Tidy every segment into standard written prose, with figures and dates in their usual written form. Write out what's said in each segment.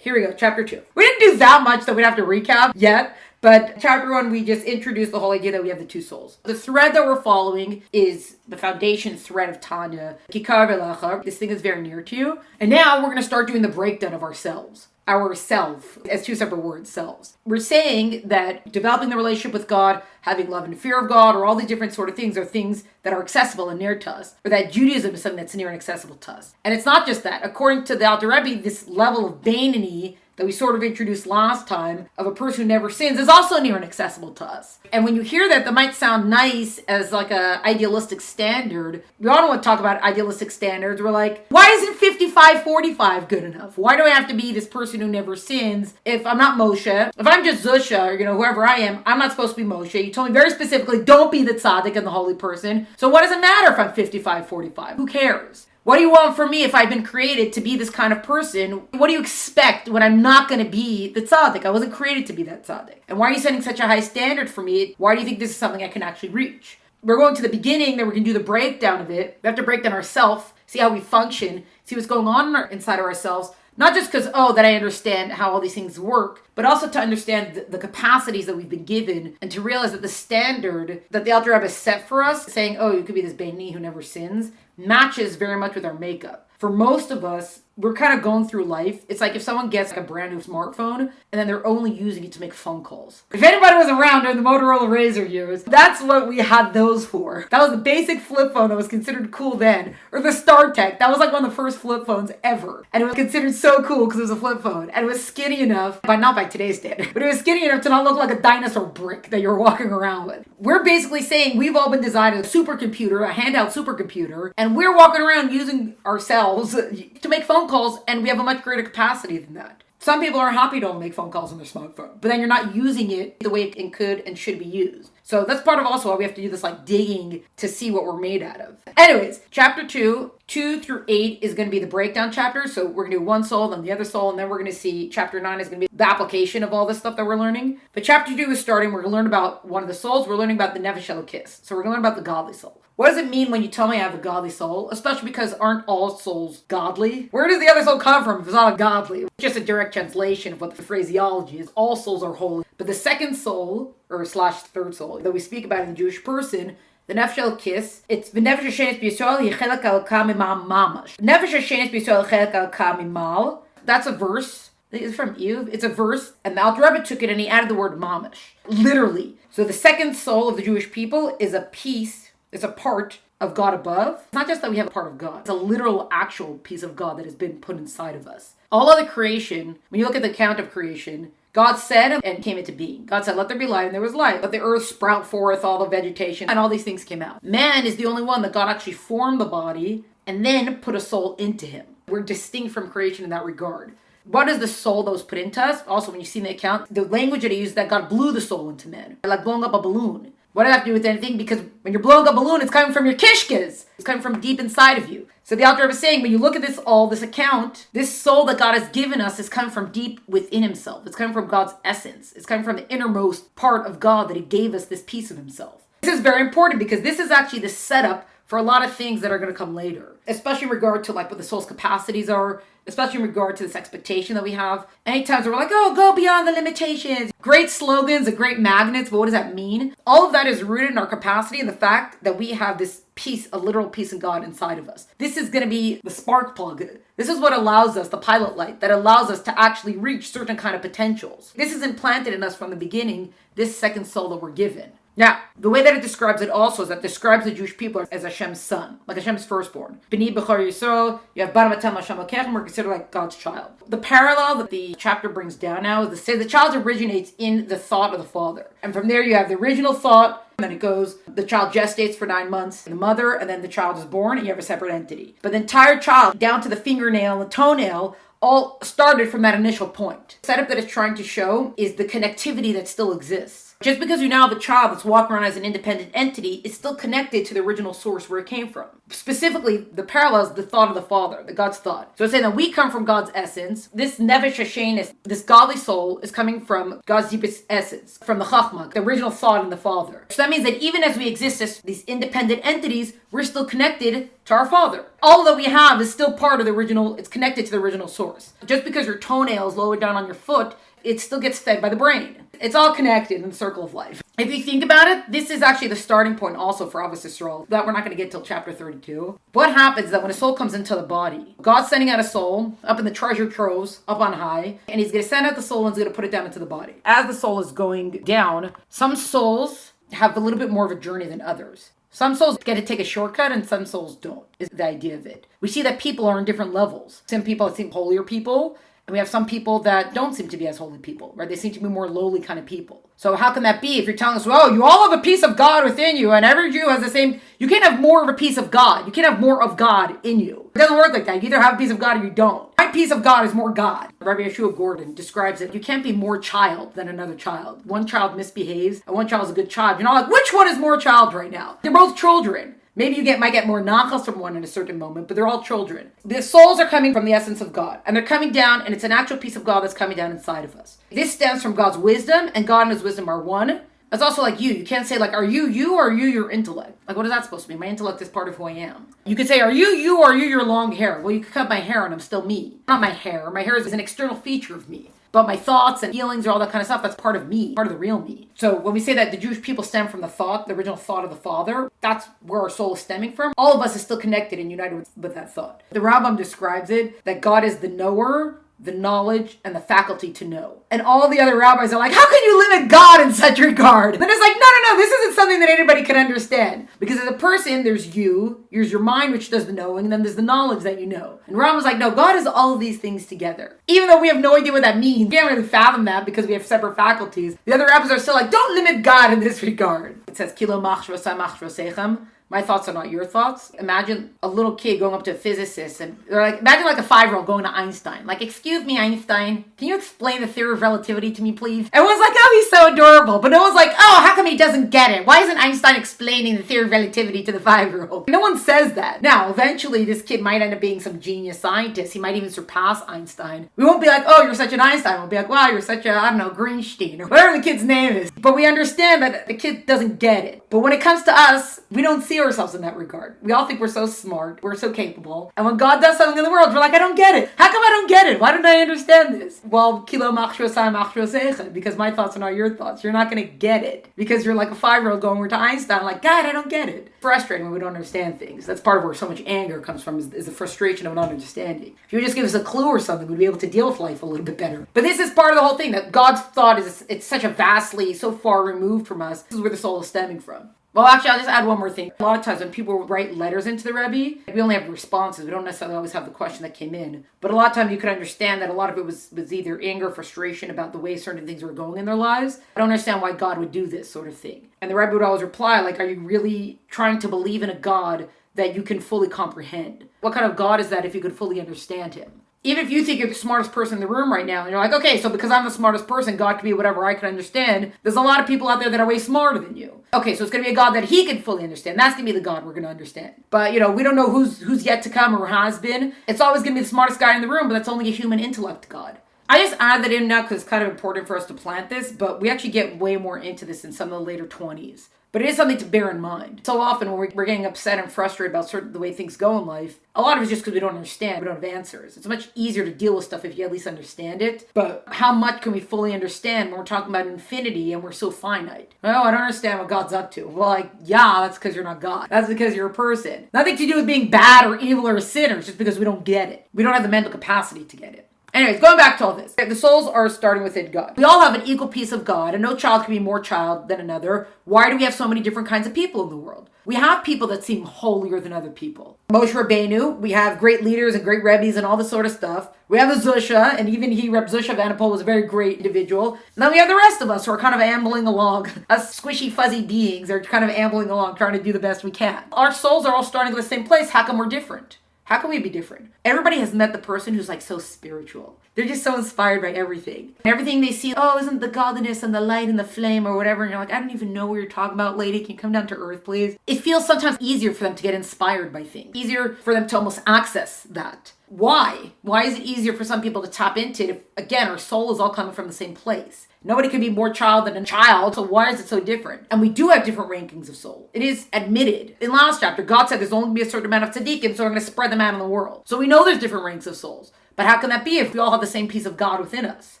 Here we go, chapter 2. We didn't do that much that we'd have to recap yet. But chapter 1, we just introduced the whole idea that we have the two souls. The thread that we're following is the foundation thread of Tanya. This thing is very near to you. And now we're going to start doing the breakdown of ourselves. Our self, as two separate words, selves. We're saying that developing the relationship with God, having love and fear of God, or all these different sort of things are things that are accessible and near to us. Or that Judaism is something that's near and accessible to us. And it's not just that. According to the Alter Rebbe, this level of Beinoni that we sort of introduced last time of a person who never sins is also near and accessible to us. And when you hear that, that might sound nice as like a idealistic standard. We all don't want to talk about idealistic standards. We're like, why isn't 55-45 good enough? Why do I have to be this person who never sins if I'm not Moshe? If I'm just Zusha or whoever I am, I'm not supposed to be Moshe. You told me very specifically, don't be the tzaddik and the holy person. So what does it matter if I'm 55-45? Who cares? What do you want from me if I've been created to be this kind of person? What do you expect when I'm not going to be the tzaddik? I wasn't created to be that tzaddik. And why are you setting such a high standard for me? Why do you think this is something I can actually reach? We're going to the beginning, then we're going to do the breakdown of it. We have to break down ourselves, see how we function, see what's going on inside of ourselves. Not just because, that I understand how all these things work, but also to understand the capacities that we've been given and to realize that the standard that the Alter Rebbe set for us, saying, you could be this Beinoni who never sins, matches very much with our makeup. For most of us, we're kind of going through life. It's like if someone gets a brand new smartphone and then they're only using it to make phone calls. If anybody was around during the Motorola Razr years, that's what we had those for. That was the basic flip phone that was considered cool then. Or the StarTech. That was like one of the first flip phones ever. And it was considered so cool because it was a flip phone. And it was skinny enough, but not by today's standard, but it was skinny enough to not look like a dinosaur brick that you're walking around with. We're basically saying we've all been designed as a supercomputer, a handheld supercomputer, and we're walking around using ourselves to make phone calls, and we have a much greater capacity than that. Some people are happy to make phone calls on their smartphone, but then you're not using it the way it could and should be used. So that's part of also why we have to do this digging to see what we're made out of. Anyways, chapter 2 through 8 is going to be the breakdown chapter. So we're going to do one soul, then the other soul, and then we're going to see chapter 9 is going to be the application of all this stuff that we're learning. But chapter 2 is starting. We're going to learn about one of the souls. We're learning about the Nefesh Elokis. So we're going to learn about the godly soul. What does it mean when you tell me I have a godly soul? Especially because aren't all souls godly? Where does the other soul come from if it's not a godly? It's just a direct translation of what the phraseology is. All souls are holy. But the second soul, or / third soul, that we speak about in the Jewish person, the Nefesh Elokis, it's v'nefesh hashenis b'Yisrael hi chelak elokah mimam mamash. Nefesh hashenis b'Yisrael chelak elokah mimal. That's a verse. It's from Eve. It's a verse. And the Alter Rebbe took it and he added the word mamash. Literally. So the second soul of the Jewish people is a piece, it's a part of God above. It's not just that we have a part of God. It's a literal, actual piece of God that has been put inside of us. All other creation, when you look at the account of creation, God said and came into being. God said, let there be light, and there was light. Let the earth sprout forth, all the vegetation, and all these things came out. Man is the only one that God actually formed the body and then put a soul into him. We're distinct from creation in that regard. What is the soul that was put into us? Also, when you see in the account, the language that he used, that God blew the soul into man. Like blowing up a balloon. What does that have to do with anything? Because when you're blowing up a balloon, it's coming from your kishkas. It's coming from deep inside of you. So the Alter Rebbe is saying, when you look at this account, this soul that God has given us is coming from deep within himself. It's coming from God's essence. It's coming from the innermost part of God that he gave us this piece of himself. This is very important because this is actually the setup for a lot of things that are going to come later, especially in regard to what the soul's capacities are, especially in regard to this expectation that we have. Anytime we're like, go beyond the limitations. Great slogans and great magnets, but what does that mean? All of that is rooted in our capacity and the fact that we have this piece, a literal piece of God inside of us. This is going to be the spark plug. This is what allows us, the pilot light, that allows us to actually reach certain kind of potentials. This is implanted in us from the beginning, this second soul that we're given. Now, the way that it describes it also is that it describes the Jewish people as Hashem's son, like Hashem's firstborn. B'ni b'chor Yisrael, you have Bar Matam Hashem Lokechem, we're considered like God's child. The parallel that the chapter brings down now is to say the child originates in the thought of the father. And from there you have the original thought, and then it goes, the child gestates for 9 months in the mother, and then the child is born, and you have a separate entity. But the entire child, down to the fingernail and the toenail, all started from that initial point. The setup that it's trying to show is the connectivity that still exists. Just because you now have a child that's walking around as an independent entity, it's still connected to the original source where it came from. Specifically, the parallel is the thought of the Father, the God's thought. So it's saying that we come from God's essence. This Nefesh Hashenis, this godly soul, is coming from God's deepest essence, from the Chachma, the original thought in the Father. So that means that even as we exist as these independent entities, we're still connected to our Father. All that we have is still part of the original, it's connected to the original source. Just because your toenail is lower down on your foot, it still gets fed by the brain. It's all connected in the circle of life. If you think about it, this is actually the starting point also for Avos Yisrael that we're not going to get till chapter 32. What happens is that when a soul comes into the body, God's sending out a soul up in the treasure troves, up on high, and he's going to send out the soul and he's going to put it down into the body. As the soul is going down, some souls have a little bit more of a journey than others. Some souls get to take a shortcut and some souls don't, is the idea of it. We see that people are in different levels. Some people seem holier people, and we have some people that don't seem to be as holy people, right? They seem to be more lowly kind of people. So how can that be if you're telling us, well, you all have a piece of God within you, and every Jew has the same, you can't have more of a piece of God. You can't have more of God in you. It doesn't work like that. You either have a piece of God or you don't. My piece of God is more God. Rabbi Yeshua Gordon describes it. You can't be more child than another child. One child misbehaves, and one child is a good child. You're not like, which one is more child right now? They're both children. Maybe you might get more nachas from one in a certain moment, but they're all children. The souls are coming from the essence of God, and they're coming down, and it's an actual piece of God that's coming down inside of us. This stems from God's wisdom, and God and his wisdom are one. It's also like you. You can't say like, are you or are you your intellect? Like, what is that supposed to mean? My intellect is part of who I am. You could say, are you or are you your long hair? Well, you could cut my hair and I'm still me. Not my hair. My hair is an external feature of me. But my thoughts and feelings or all that kind of stuff, that's part of me, part of the real me. So when we say that the Jewish people stem from the thought, the original thought of the Father, that's where our soul is stemming from. All of us is still connected and united with that thought. The Rambam describes it that God is the knower, the knowledge, and the faculty to know. And all the other rabbis are like, how can you limit God in such regard? And then it's like, no, this isn't something that anybody can understand. Because as a person, there's your mind, which does the knowing, and then there's the knowledge that you know. And Rambam's like, no, God is all of these things together. Even though we have no idea what that means, we can't really fathom that because we have separate faculties. The other rabbis are still like, don't limit God in this regard. It says, Kilo machshvasai machshvasechem. My thoughts are not your thoughts. Imagine a little kid going up to a physicist and they're like, imagine like a 5-year-old going to Einstein. Like, excuse me, Einstein, can you explain the theory of relativity to me, please? Everyone's like, oh, he's so adorable. But no one's like, oh, how come he doesn't get it? Why isn't Einstein explaining the theory of relativity to the 5-year-old? No one says that. Now, eventually this kid might end up being some genius scientist. He might even surpass Einstein. We won't be like, oh, you're such an Einstein. We'll be like, wow, you're such a, I don't know, Greenstein or whatever the kid's name is. But we understand that the kid doesn't get it. But when it comes to us, we don't see ourselves in that regard. We all think we're so smart, we're so capable, and when God does something in the world, we're like, I don't get it. How come I don't get it? Why don't I understand this? Well, kilo machshvasai machshvasechem, because my thoughts are not your thoughts. You're not going to get it because you're like a 5-year-old going over to Einstein, like, God, I don't get it. Frustrating when we don't understand things. That's part of where so much anger comes from, is the frustration of not understanding. If you would just give us a clue or something, we'd be able to deal with life a little bit better. But this is part of the whole thing, that God's thought is, it's such a vastly, so far removed from us. This is where the soul is stemming from. Well, actually, I'll just add one more thing. A lot of times when people write letters into the Rebbe, we only have responses. We don't necessarily always have the question that came in. But a lot of times you could understand that a lot of it was either anger, frustration about the way certain things were going in their lives. I don't understand why God would do this sort of thing. And the Rebbe would always reply, like, are you really trying to believe in a God that you can fully comprehend? What kind of God is that if you could fully understand him? Even if you think you're the smartest person in the room right now, and you're like, okay, so because I'm the smartest person, God can be whatever I can understand. There's a lot of people out there that are way smarter than you. Okay, so it's going to be a God that he can fully understand. That's going to be the God we're going to understand. But, we don't know who's yet to come or has been. It's always going to be the smartest guy in the room, but that's only a human intellect God. I just add that in now because it's kind of important for us to plant this, but we actually get way more into this in some of the later 20s. But it is something to bear in mind. So often when we're getting upset and frustrated about the way things go in life, a lot of it's just because we don't understand. We don't have answers. It's much easier to deal with stuff if you at least understand it. But how much can we fully understand when we're talking about infinity and we're so finite? Oh, I don't understand what God's up to. Well, that's because you're not God. That's because you're a person. Nothing to do with being bad or evil or a sinner. It's just because we don't get it. We don't have the mental capacity to get it. Anyways, going back to all this. The souls are starting within God. We all have an equal piece of God, and no child can be more child than another. Why do we have so many different kinds of people in the world? We have people that seem holier than other people. Moshe Rabbeinu, we have great leaders and great Rebbes and all this sort of stuff. We have a Zusha, and even Reb Zusha Vanapol was a very great individual. And then we have the rest of us who are kind of ambling along. Us squishy, fuzzy beings are kind of ambling along, trying to do the best we can. Our souls are all starting at the same place. How come we're different? How can we be different? Everybody has met the person who's like so spiritual. They're just so inspired by everything. Everything they see, isn't the godliness and the light and the flame or whatever. And you're like, I don't even know what you're talking about, lady. Can you come down to earth, please? It feels sometimes easier for them to get inspired by things. Easier for them to almost access that. Why? Why is it easier for some people to tap into it if, again, our soul is all coming from the same place? Nobody can be more child than a child, so why is it so different? And we do have different rankings of soul. It is admitted. In last chapter, God said there's only going to be a certain amount of tzaddikim, so we're going to spread them out in the world. So we know there's different ranks of souls. But how can that be if we all have the same piece of God within us?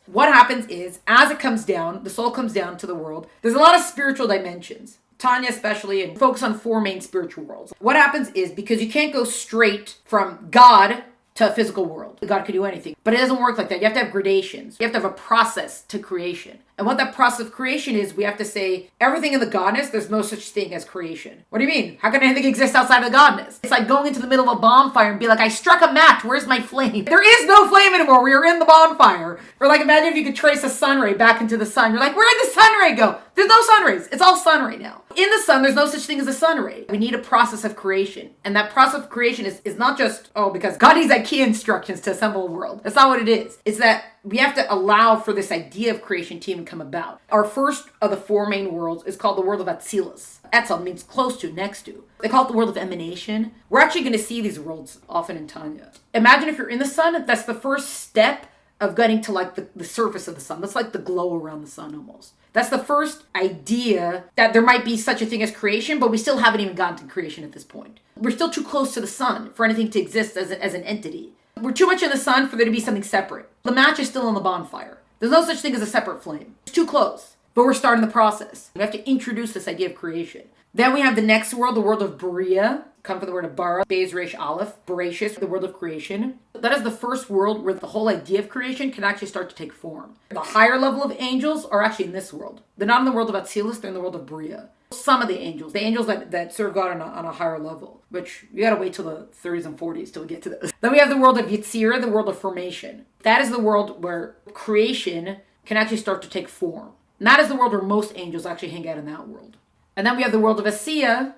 What happens is, as it comes down, the soul comes down to the world, there's a lot of spiritual dimensions. Tanya especially, and focus on 4 main spiritual worlds. What happens is, because you can't go straight from God to a physical world. God could do anything. But it doesn't work like that. You have to have gradations. You have to have a process to creation. And what that process of creation is, we have to say, everything in the godness, there's no such thing as creation. What do you mean? How can anything exist outside of the godness? It's like going into the middle of a bonfire and be like, I struck a match, where's my flame? There is no flame anymore, we are in the bonfire. Or like, imagine if you could trace a sun ray back into the sun. You're like, where did the sun ray go? There's no sun rays. It's all sun ray now. In the sun, there's no such thing as a sun ray. We need a process of creation. And that process of creation is not just, because God needs that key instructions to assemble a world. That's not what it is. It's that we have to allow for this idea of creation to even come about. Our first of the 4 main worlds is called the world of Atzilus. Etzel means close to, next to. They call it the world of emanation. We're actually going to see these worlds often in Tanya. Imagine if you're in the sun, that's the first step of getting to like the surface of the sun. That's like the glow around the sun almost. That's the first idea that there might be such a thing as creation, but we still haven't even gotten to creation at this point. We're still too close to the sun for anything to exist as an entity. We're too much in the sun for there to be something separate. The match is still on the bonfire. There's no such thing as a separate flame. It's too close. But we're starting the process. We have to introduce this idea of creation. Then we have the next world, the world of Bria. Come from the word of bara, Beis Resh Aleph, Bereshis, the world of creation. That is the first world where the whole idea of creation can actually start to take form. The higher level of angels are actually in this world. They're not in the world of Atzilus, they're in the world of Bria. Some of the angels that serve God on a higher level, which you gotta wait till the 30s and 40s till we get to this. Then we have the world of Yetzirah, the world of formation. That is the world where creation can actually start to take form. And that is the world where most angels actually hang out in that world. And then we have the world of Asiya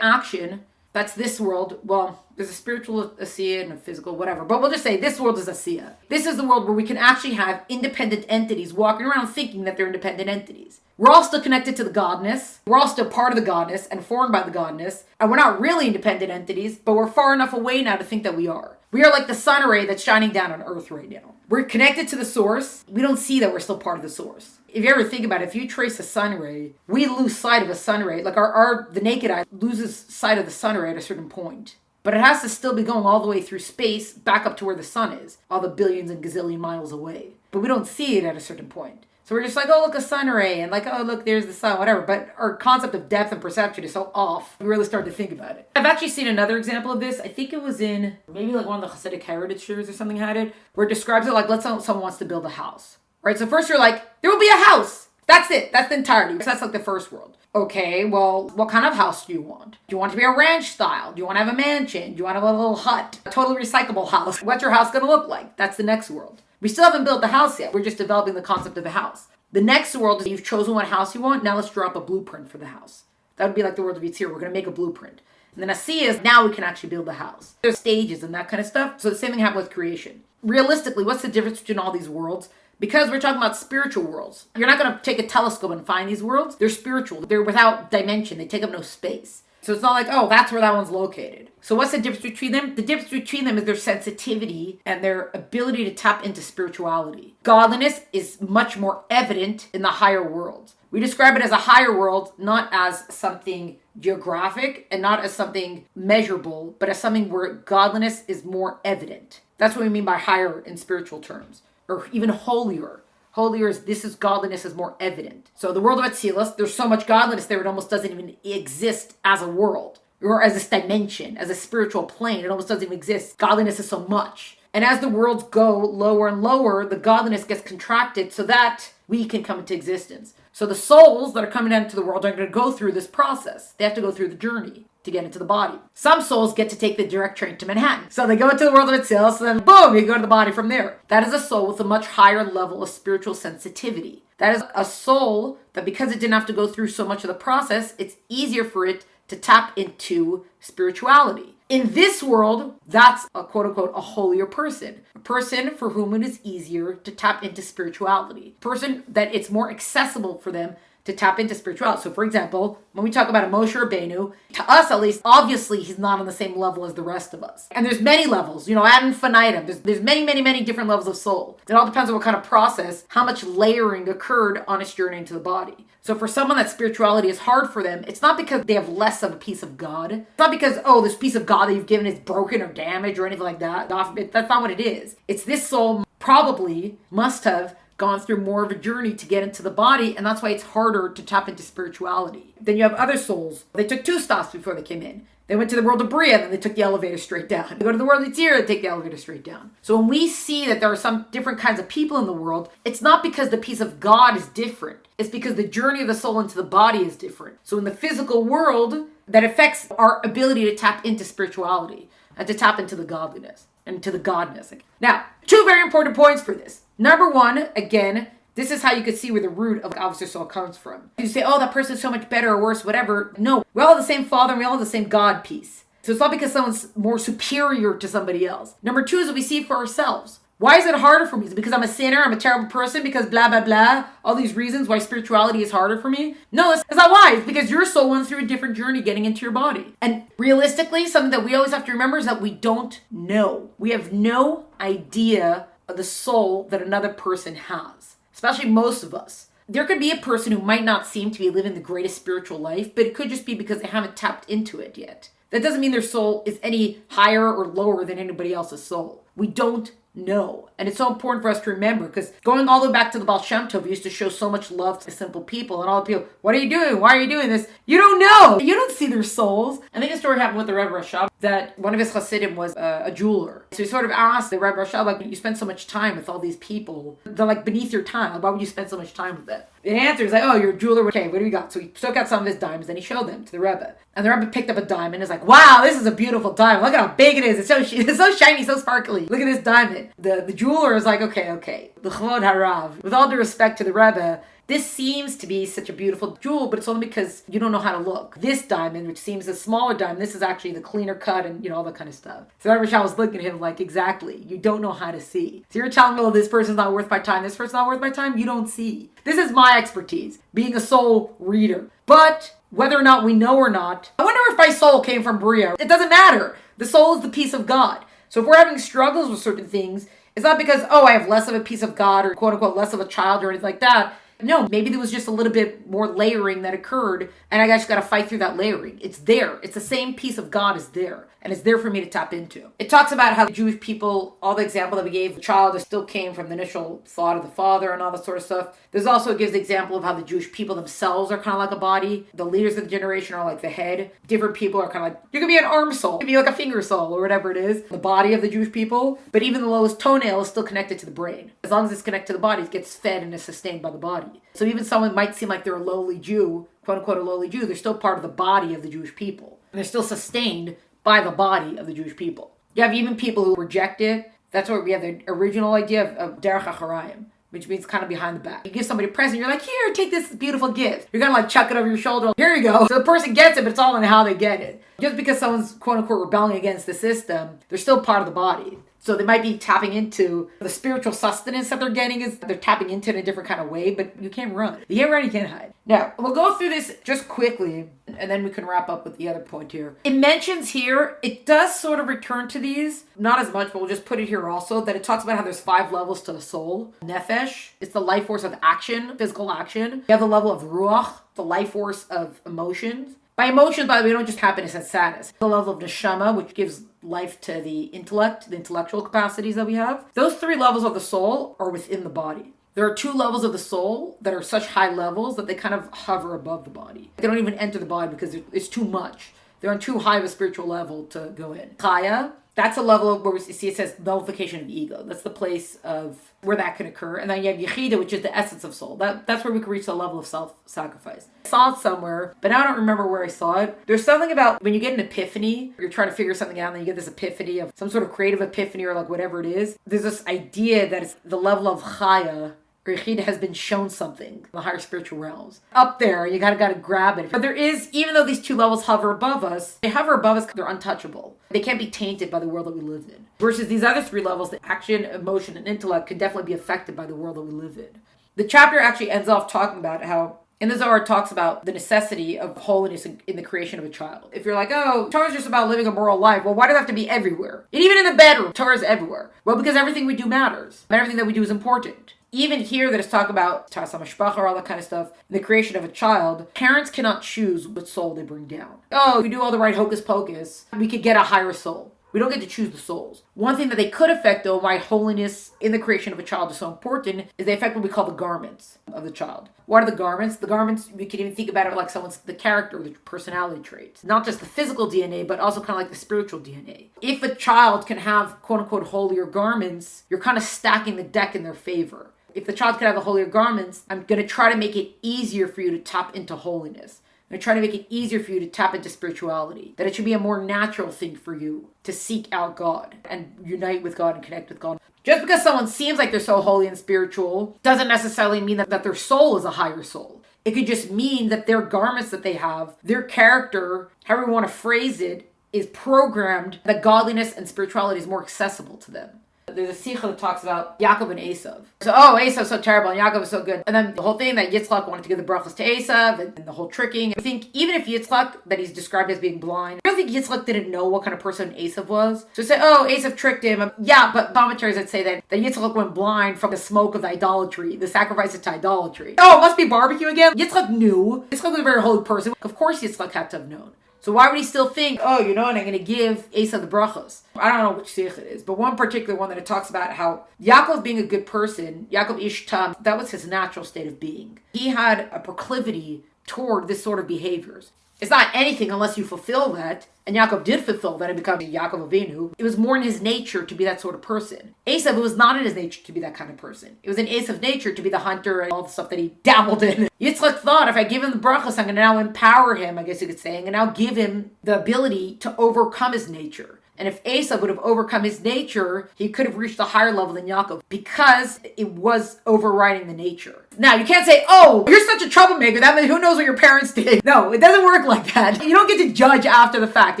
action. That's this world. Well, there's a spiritual Asiya and a physical, whatever. But we'll just say this world is Asiya. This is the world where we can actually have independent entities walking around thinking that they're independent entities. We're all still connected to the godness. We're all still part of the godness and formed by the godness. And we're not really independent entities, but we're far enough away now to think that we are. We are like the sun ray that's shining down on Earth right now. We're connected to the source. We don't see that we're still part of the source. If you ever think about it, if you trace a sun ray, we lose sight of a sun ray. Like the naked eye loses sight of the sun ray at a certain point. But it has to still be going all the way through space back up to where the sun is, all the billions and gazillion miles away. But we don't see it at a certain point. So we're just like, oh, look, a sun ray, and like, oh, look, there's the sun, whatever. But our concept of depth and perception is so off. We really start to think about it. I've actually seen another example of this. I think it was in maybe like one of the Hasidic heritage shows or something had it, where it describes it like, let's say someone wants to build a house. Right? So first you're like, there will be a house. That's it. That's the entirety. So that's like the first world. Okay, well, what kind of house do you want? Do you want it to be a ranch style? Do you want to have a mansion? Do you want to have a little hut? A totally recyclable house? What's your house going to look like? That's the next world. We still haven't built the house yet. We're just developing the concept of a house. The next world is you've chosen what house you want. Now let's draw up a blueprint for the house. That would be like the world of Yitzhak. We're going to make a blueprint. And then Asiya is now we can actually build a house. There's stages and that kind of stuff. So the same thing happened with creation. Realistically, what's the difference between all these worlds? Because we're talking about spiritual worlds. You're not going to take a telescope and find these worlds. They're spiritual. They're without dimension. They take up no space. So it's not like, oh, that's where that one's located. So what's the difference between them? The difference between them is their sensitivity and their ability to tap into spirituality. Godliness is much more evident in the higher worlds. We describe it as a higher world, not as something geographic and not as something measurable, but as something where godliness is more evident. That's what we mean by higher in spiritual terms. Or even holier. Holier is godliness is more evident. So the world of Atzilus, there's so much godliness there, it almost doesn't even exist as a world. Or as this dimension, as a spiritual plane, it almost doesn't even exist. Godliness is so much. And as the worlds go lower and lower, the godliness gets contracted so that we can come into existence. So the souls that are coming into the world are going to go through this process. They have to go through the journey to get into the body. Some souls get to take the direct train to Manhattan. So they go into the world of Atzilus, and then boom, you go to the body from there. That is a soul with a much higher level of spiritual sensitivity. That is a soul that because it didn't have to go through so much of the process, it's easier for it to tap into spirituality. In this world, that's a quote-unquote a holier person. A person for whom it is easier to tap into spirituality. A person that it's more accessible for them to tap into spirituality. So for example, when we talk about a Moshe Rabbeinu, to us at least, obviously he's not on the same level as the rest of us. And there's many levels, ad infinitum. There's many different levels of soul. It all depends on what kind of process, how much layering occurred on its journey into the body. So for someone that spirituality is hard for them, it's not because they have less of a piece of God. It's not because, this piece of God that you've given is broken or damaged or anything like that. That's not what it is. It's this soul probably must have gone through more of a journey to get into the body, and that's why it's harder to tap into spirituality. Then you have other souls. They took 2 stops before they came in. They went to the world of Bria, then they took the elevator straight down. They go to the world of Yetzirah, they take the elevator straight down. So when we see that there are some different kinds of people in the world, it's not because the piece of God is different. It's because the journey of the soul into the body is different. So in the physical world, that affects our ability to tap into spirituality and to tap into the godliness and to the godness. Now, 2 very important points for this. Number 1, again, this is how you can see where the root of officer soul comes from. You say, that person's so much better or worse, whatever. No, we all have the same Father and we all have the same God piece. So it's not because someone's more superior to somebody else. Number 2 is that we see it for ourselves. Why is it harder for me? Is it because I'm a sinner? I'm a terrible person? Because blah, blah, blah? All these reasons why spirituality is harder for me? No, it's not why. It's because your soul went through a different journey getting into your body. And realistically, something that we always have to remember is that we don't know. We have no idea of the soul that another person has. Especially most of us. There could be a person who might not seem to be living the greatest spiritual life, but it could just be because they haven't tapped into it yet. That doesn't mean their soul is any higher or lower than anybody else's soul. We don't know. And it's so important for us to remember, because going all the way back to the Baal Shem Tov, we used to show so much love to simple people, and all the people, what are you doing? Why are you doing this? You don't know. You don't see their souls. I think a story happened with the Rebbe Rashab, that one of his Chassidim was a jeweler. So he sort of asked the Rebbe Rashab, you spend so much time with all these people. They're beneath your time. Why would you spend so much time with them? The answer is you're a jeweler. Okay, what do we got? So he took out some of his diamonds, and he showed them to the Rebbe. And the Rebbe picked up a diamond and is like, wow, this is a beautiful diamond. Look at how big it is. It's so shiny, so sparkly. Look at this diamond. The jeweler is like, okay. The Chvod Harav. With all due respect to the Rebbe, this seems to be such a beautiful jewel, but it's only because you don't know how to look. This diamond, which seems a smaller diamond, this is actually the cleaner cut and, all that kind of stuff. So Rebbe Shah was looking at him like, exactly. You don't know how to see. So you're telling me, this person's not worth my time. This person's not worth my time. You don't see. This is my expertise, being a soul reader. But whether or not we know or not, I wonder if my soul came from Bria. It doesn't matter. The soul is the piece of God. So if we're having struggles with certain things, it's not because, I have less of a piece of God or quote unquote less of a child or anything like that. No, maybe there was just a little bit more layering that occurred, and I just got to fight through that layering. It's there. It's the same piece of God is there, and it's there for me to tap into. It talks about how the Jewish people, all the example that we gave, the child still came from the initial thought of the father and all that sort of stuff. There's also, it gives the example of how the Jewish people themselves are kind of like a body. The leaders of the generation are like the head. Different people are kind of like, you could be an arm soul, you could be like a finger soul, or whatever it is, the body of the Jewish people. But even the lowest toenail is still connected to the brain. As long as it's connected to the body, it gets fed and is sustained by the body. So even someone might seem like they're a lowly Jew, quote unquote a lowly Jew, they're still part of the body of the Jewish people. And they're still sustained by the body of the Jewish people. You have even people who reject it. That's where we have the original idea of derech hacharayim, which means kind of behind the back. You give somebody a present, you're like, here, take this beautiful gift. You're gonna chuck it over your shoulder. Here you go. So the person gets it, but it's all in how they get it. Just because someone's quote unquote rebelling against the system, they're still part of the body. So they might be tapping into the spiritual sustenance that they're getting, is they're tapping into it in a different kind of way, but you can't run. You can't run, you can't hide. Now, we'll go through this just quickly, and then we can wrap up with the other point here. It mentions here, it does sort of return to these, not as much, but we'll just put it here also, that it talks about how there's 5 levels to the soul. Nefesh, it's the life force of action, physical action. You have the level of ruach, the life force of emotions. By emotions, by the way, we don't just happiness and sadness. The level of neshama, which gives life to the intellect, the intellectual capacities that we have. Those 3 levels of the soul are within the body. There are 2 levels of the soul that are such high levels that they kind of hover above the body. They don't even enter the body because it's too much. They're on too high of a spiritual level to go in. Chaya, that's a level where we see it says nullification of ego. That's the place of where that can occur. And then you have Yechida, which is the essence of soul. That's where we can reach the level of self-sacrifice. I saw it somewhere, but now I don't remember where I saw it. There's something about when you get an epiphany, you're trying to figure something out, and then you get this epiphany of some sort of creative epiphany or like whatever it is. There's this idea that it's the level of Chaya, or Yechida, has been shown something in the higher spiritual realms. Up there, you gotta grab it. But there is, even though these 2 levels hover above us, they hover above us because they're untouchable. They can't be tainted by the world that we live in. Versus these other 3 levels, the action, emotion, and intellect, can definitely be affected by the world that we live in. The chapter actually ends off talking about how And the Zohar talks about the necessity of holiness in the creation of a child. If you're like, oh, Torah is just about living a moral life, well, why does it have to be everywhere? And even in the bedroom, Torah is everywhere. Well, because everything we do matters. And everything that we do is important. Even here that is talk about Tasa Mashpacha, all that kind of stuff, in the creation of a child, parents cannot choose what soul they bring down. Oh, if we do all the right hocus pocus, we could get a higher soul. We don't get to choose the souls. One thing that they could affect, though, why holiness in the creation of a child is so important, is they affect what we call the garments of the child. What are the garments? The garments, we can even think about it like the character, the personality traits. Not just the physical DNA, but also kind of like the spiritual DNA. If a child can have, quote unquote, holier garments, you're kind of stacking the deck in their favor. If the child can have the holier garments, I'm going to try to make it easier for you to tap into holiness. I'm trying to make it easier for you to tap into spirituality. That it should be a more natural thing for you to seek out God and unite with God and connect with God. Just because someone seems like they're so holy and spiritual doesn't necessarily mean that their soul is a higher soul. It could just mean that their garments that they have, their character, however you want to phrase it, is programmed that godliness and spirituality is more accessible to them. There's a sikha that talks about Yaakov and Esav. So, Esav's so terrible and Yaakov is so good. And then the whole thing that Yitzchak wanted to give the brachas to Esav and the whole tricking. I think even if Yitzchak, that he's described as being blind, I don't think Yitzchak didn't know what kind of person Esav was. So say, Esav tricked him. Yeah, but commentaries that say that Yitzchak went blind from the smoke of the idolatry, the sacrifices to idolatry. Oh, it must be barbecue again? Yitzchak knew. Yitzchak was a very holy person. Of course Yitzchak had to have known. So why would he still think, I'm going to give Esav the brachos? I don't know which sikh it is, but one particular one that it talks about how Yaakov being a good person, Yaakov ish tam, that was his natural state of being. He had a proclivity toward this sort of behaviors. It's not anything unless you fulfill that, and Yaakov did fulfill that and become Yaakov Avinu. It was more in his nature to be that sort of person. Esav, it was not in his nature to be that kind of person. It was in Esav's nature to be the hunter and all the stuff that he dabbled in. Yitzchak thought, if I give him the brachos, I'm going to now empower him, I guess you could say, and now give him the ability to overcome his nature. And if Esav would have overcome his nature, he could have reached a higher level than Yaakov because it was overriding the nature. Now, you can't say, you're such a troublemaker. That means who knows what your parents did? No, it doesn't work like that. You don't get to judge after the fact.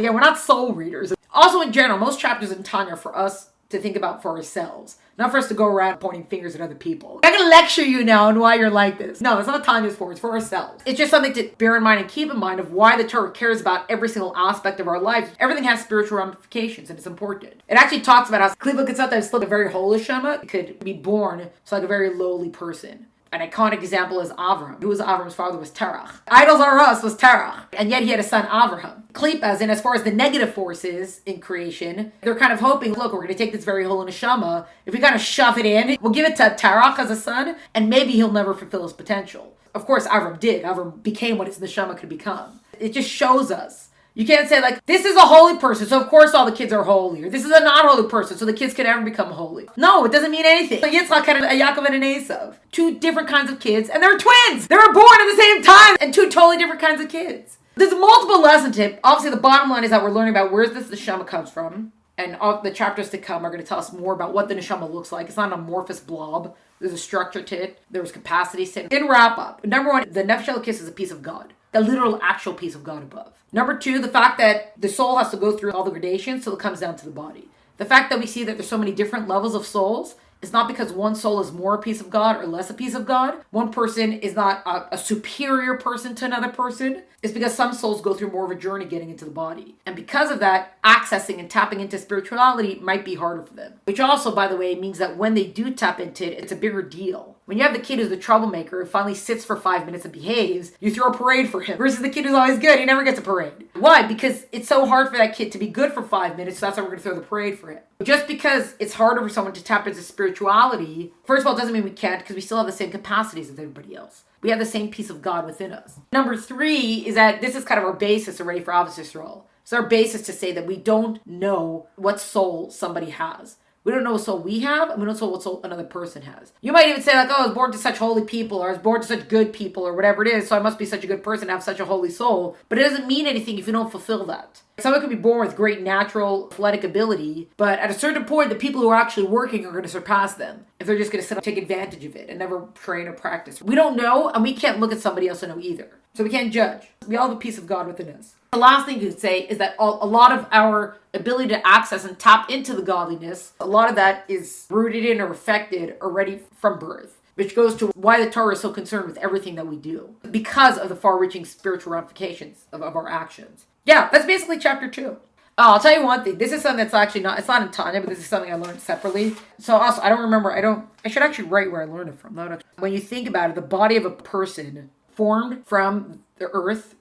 Again, we're not soul readers. Also, in general, most chapters in Tanya are for us to think about for ourselves. Not for us to go around pointing fingers at other people. I'm going to lecture you now on why you're like this. No, that's not what Tanya's for. It's for ourselves. It's just something to bear in mind and keep in mind of why the Torah cares about every single aspect of our lives. Everything has spiritual ramifications and it's important. It actually talks about how Klipa could sometimes still a very holy Shema. It could be born so like a very lowly person. An iconic example is Avram. Who was Avram's father was Terach. Idols are us was Terach. And yet he had a son Avraham. Klipas, and as far as the negative forces in creation, they're kind of hoping, look, we're going to take this very holy neshama. If we kind of shove it in, we'll give it to Terach as a son, and maybe he'll never fulfill his potential. Of course, Avram did. Avram became what his neshama could become. It just shows us. You can't say like, this is a holy person, so of course all the kids are holy. Or this is a not holy person, so the kids can never become holy. No, it doesn't mean anything. Yitzchak had a Yaakov and an Esav. Two different kinds of kids, and they're twins! They were born at the same time! And two totally different kinds of kids. There's multiple lessons to it. Obviously, the bottom line is that we're learning about where this neshama comes from. And all the chapters to come are going to tell us more about what the neshama looks like. It's not an amorphous blob. There's a structure to it. There's capacities to it. In wrap up, number one, the Nefesh Elokis is a piece of God. The literal actual piece of God above. Number two, the fact that the soul has to go through all the gradations till it comes down to the body. The fact that we see that there's so many different levels of souls is not because one soul is more a piece of God or less a piece of God. One person is not a superior person to another person. It's because some souls go through more of a journey getting into the body. And because of that, accessing and tapping into spirituality might be harder for them. Which also, by the way, means that when they do tap into it, it's a bigger deal. When you have the kid who's the troublemaker who finally sits for 5 minutes and behaves, you throw a parade for him. Versus the kid who's always good, he never gets a parade. Why? Because it's so hard for that kid to be good for 5 minutes, so that's why we're going to throw the parade for him. Just because it's harder for someone to tap into spirituality, first of all, it doesn't mean we can't, because we still have the same capacities as everybody else. We have the same piece of God within us. Number three is that this is kind of our basis already for Avos Yisrael. It's our basis to say that we don't know what soul somebody has. We don't know what soul we have, and we don't know what soul another person has. You might even say like, I was born to such holy people, or I was born to such good people, or whatever it is, so I must be such a good person to have such a holy soul. But it doesn't mean anything if you don't fulfill that. Someone could be born with great natural athletic ability, but at a certain point, the people who are actually working are going to surpass them if they're just going to sit up, take advantage of it and never train or practice. We don't know, and we can't look at somebody else to know either. So we can't judge. We all have a piece of God within us. The last thing you could say is that a lot of our ability to access and tap into the godliness, a lot of that is rooted in or affected already from birth. which goes to why the Torah is so concerned with everything that we do, because of the far-reaching spiritual ramifications of our actions. Yeah, that's basically chapter 2. I'll tell you one thing. This is something that's actually it's not in Tanya, but this is something I learned separately. So also, I don't remember, I should actually write where I learned it from. When you think about it, the body of a person formed from the earth.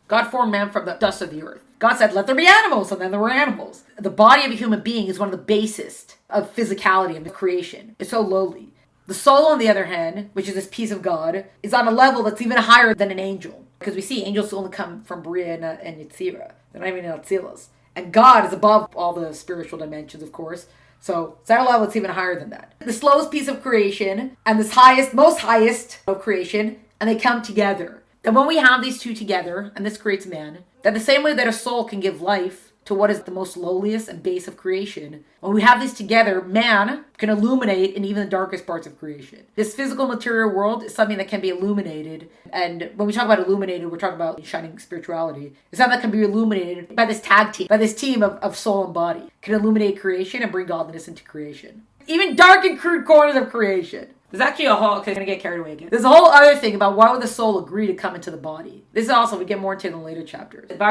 God formed man from the dust of the earth. God said, let there be animals, and then there were animals. The body of a human being is one of the basest of physicality and creation. It's so lowly. The soul, on the other hand, which is this piece of God, is on a level that's even higher than an angel. Because we see angels only come from Bria and Yetzirah. They're not even in Atzilas. And God is above all the spiritual dimensions, of course. So it's at a level that's even higher than that. The slowest piece of creation and this most highest of creation, and they come together. And when we have these two together, and this creates man, that the same way that a soul can give life to what is the most lowliest and base of creation, when we have these together, man can illuminate in even the darkest parts of creation. This physical material world is something that can be illuminated. And when we talk about illuminated, we're talking about shining spirituality. It's something that can be illuminated by this tag team, by this team of soul and body. Can illuminate creation and bring godliness into creation. Even dark and crude corners of creation. There's actually a whole, I'm going to get carried away again. There's a whole other thing about why would the soul agree to come into the body. This is also, we get more into in the later chapters. Against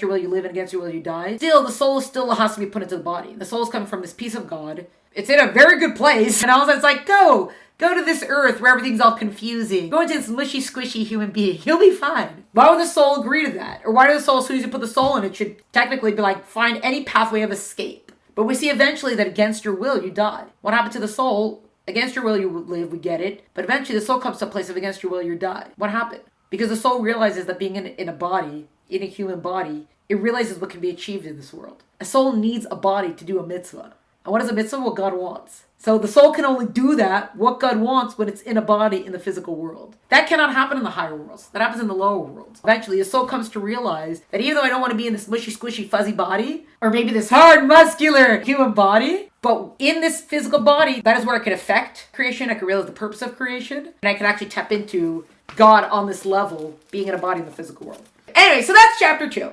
your will you live and against your will you die. Still, the soul has to be put into the body. The soul is coming from this piece of God. It's in a very good place. And also it's like, go to this earth where everything's all confusing. Go into this mushy, squishy human being. You'll be fine. Why would the soul agree to that? Or why does the soul, as soon as you put the soul in, it should technically be like, find any pathway of escape? But we see eventually that against your will, you die. What happened to the soul? Against your will, you live, we get it. But eventually the soul comes to a place of against your will, you die. What happened? Because the soul realizes that being in a body, in a human body, it realizes what can be achieved in this world. A soul needs a body to do a mitzvah. And what is a mitzvah? What God wants. So the soul can only do that, what God wants, when it's in a body in the physical world. That cannot happen in the higher worlds. That happens in the lower worlds. Eventually, the soul comes to realize that even though I don't want to be in this mushy, squishy, fuzzy body, or maybe this hard, muscular human body, but in this physical body, that is where I can affect creation. I can realize the purpose of creation. And I can actually tap into God on this level, being in a body in the physical world. Anyway, so that's chapter 2.